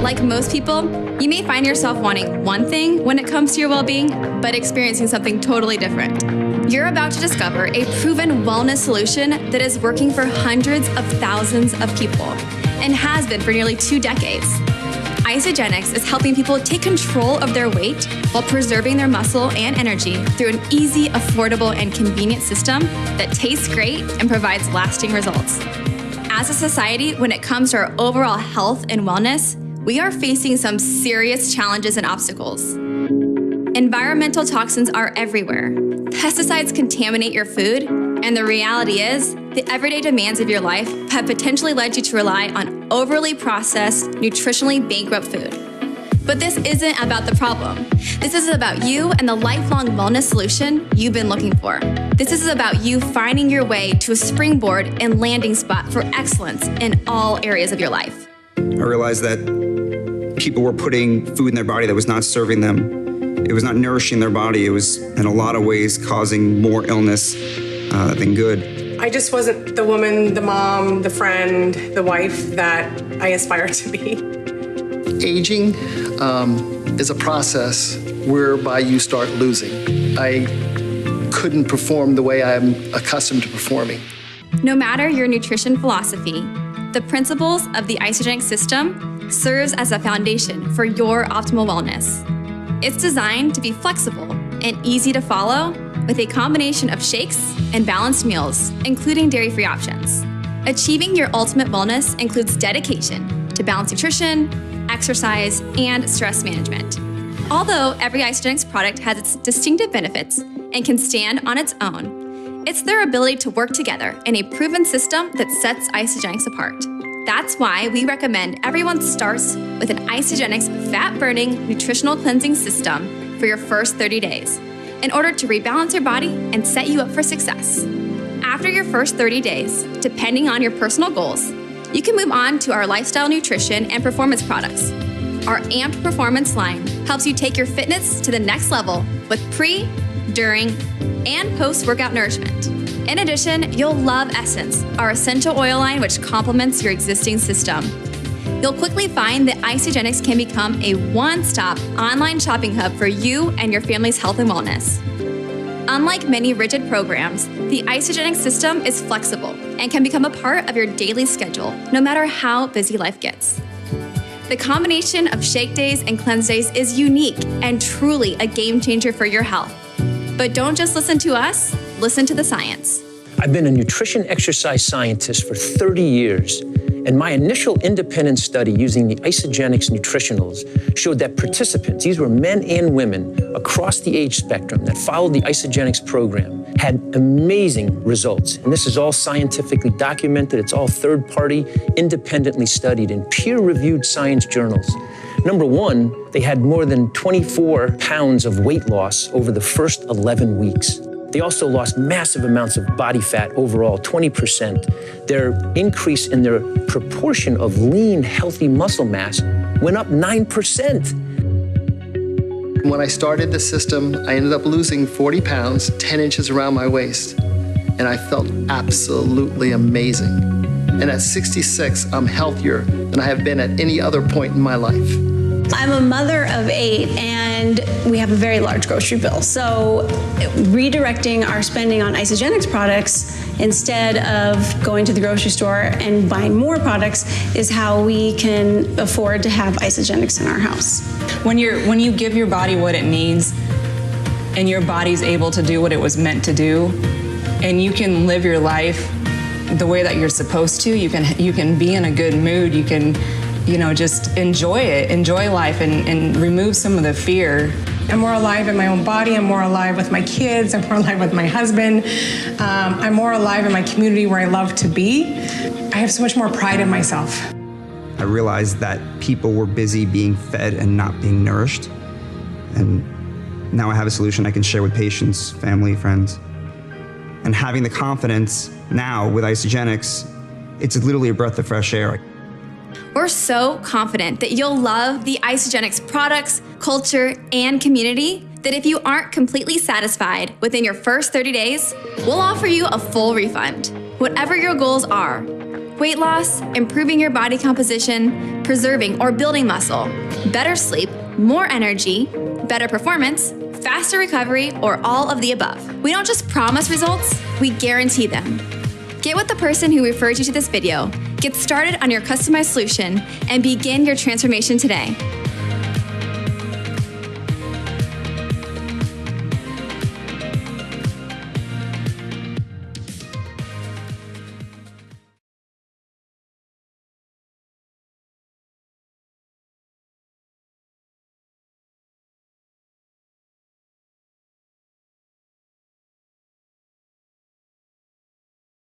Like most people, you may find yourself wanting one thing when it comes to your well-being, but experiencing something totally different. You're about to discover a proven wellness solution that is working for hundreds of thousands of people and has been for nearly 2 decades. Isagenix is helping people take control of their weight while preserving their muscle and energy through an easy, affordable, and convenient system that tastes great and provides lasting results. As a society, when it comes to our overall health and wellness, we are facing some serious challenges and obstacles. Environmental toxins are everywhere. Pesticides contaminate your food, and the reality is, the everyday demands of your life have potentially led you to rely on overly processed, nutritionally bankrupt food. But this isn't about the problem. This is about you and the lifelong wellness solution you've been looking for. This is about you finding your way to a springboard and landing spot for excellence in all areas of your life. I realized that people were putting food in their body that was not serving them. It was not nourishing their body. It was, in a lot of ways, causing more illness than good. I just wasn't the woman, the mom, the friend, the wife that I aspired to be. Aging is a process whereby you start losing. I couldn't perform the way I'm accustomed to performing. No matter your nutrition philosophy, the principles of the Isagenix system serves as a foundation for your optimal wellness. It's designed to be flexible and easy to follow with a combination of shakes and balanced meals, including dairy-free options. Achieving your ultimate wellness includes dedication to balanced nutrition, exercise, and stress management. Although every Isagenix product has its distinctive benefits and can stand on its own, it's their ability to work together in a proven system that sets Isagenix apart. That's why we recommend everyone starts with an Isagenix fat-burning nutritional cleansing system for your first 30 days in order to rebalance your body and set you up for success. After your first 30 days, depending on your personal goals, you can move on to our lifestyle nutrition and performance products. Our Amped Performance line helps you take your fitness to the next level with pre, during, and post-workout nourishment. In addition, you'll love Essence, our essential oil line which complements your existing system. You'll quickly find that Isagenix can become a one-stop online shopping hub for you and your family's health and wellness. Unlike many rigid programs, the Isagenix system is flexible and can become a part of your daily schedule, no matter how busy life gets. The combination of shake days and cleanse days is unique and truly a game changer for your health. But don't just listen to us, listen to the science. I've been a nutrition exercise scientist for 30 years, and my initial independent study using the Isagenix nutritionals showed that participants, these were men and women across the age spectrum that followed the Isagenix program, had amazing results. And this is all scientifically documented. It's all third-party, independently studied in peer-reviewed science journals. Number one, they had more than 24 pounds of weight loss over the first 11 weeks. They also lost massive amounts of body fat overall, 20%. Their increase in their proportion of lean, healthy muscle mass went up 9%. When I started the system, I ended up losing 40 pounds, 10 inches around my waist, and I felt absolutely amazing. And at 66, I'm healthier than I have been at any other point in my life. I'm a mother of 8, and we have a very large grocery bill. So redirecting our spending on Isagenix products instead of going to the grocery store and buying more products is how we can afford to have Isagenix in our house. When you give your body what it needs and your body's able to do what it was meant to do, and you can live your life the way that you're supposed to, you can be in a good mood, you can just enjoy it, enjoy life, and remove some of the fear. I'm more alive in my own body. I'm more alive with my kids. I'm more alive with my husband. I'm more alive in my community where I love to be. I have so much more pride in myself. I realized that people were busy being fed and not being nourished. And now I have a solution I can share with patients, family, friends. And having the confidence now with Isagenix, it's literally a breath of fresh air. We're so confident that you'll love the Isagenix products, culture, and community that if you aren't completely satisfied within your first 30 days, we'll offer you a full refund. Whatever your goals are, weight loss, improving your body composition, preserving or building muscle, better sleep, more energy, better performance, faster recovery, or all of the above. We don't just promise results, we guarantee them. Get with the person who referred you to this video, get started on your customized solution, and begin your transformation today.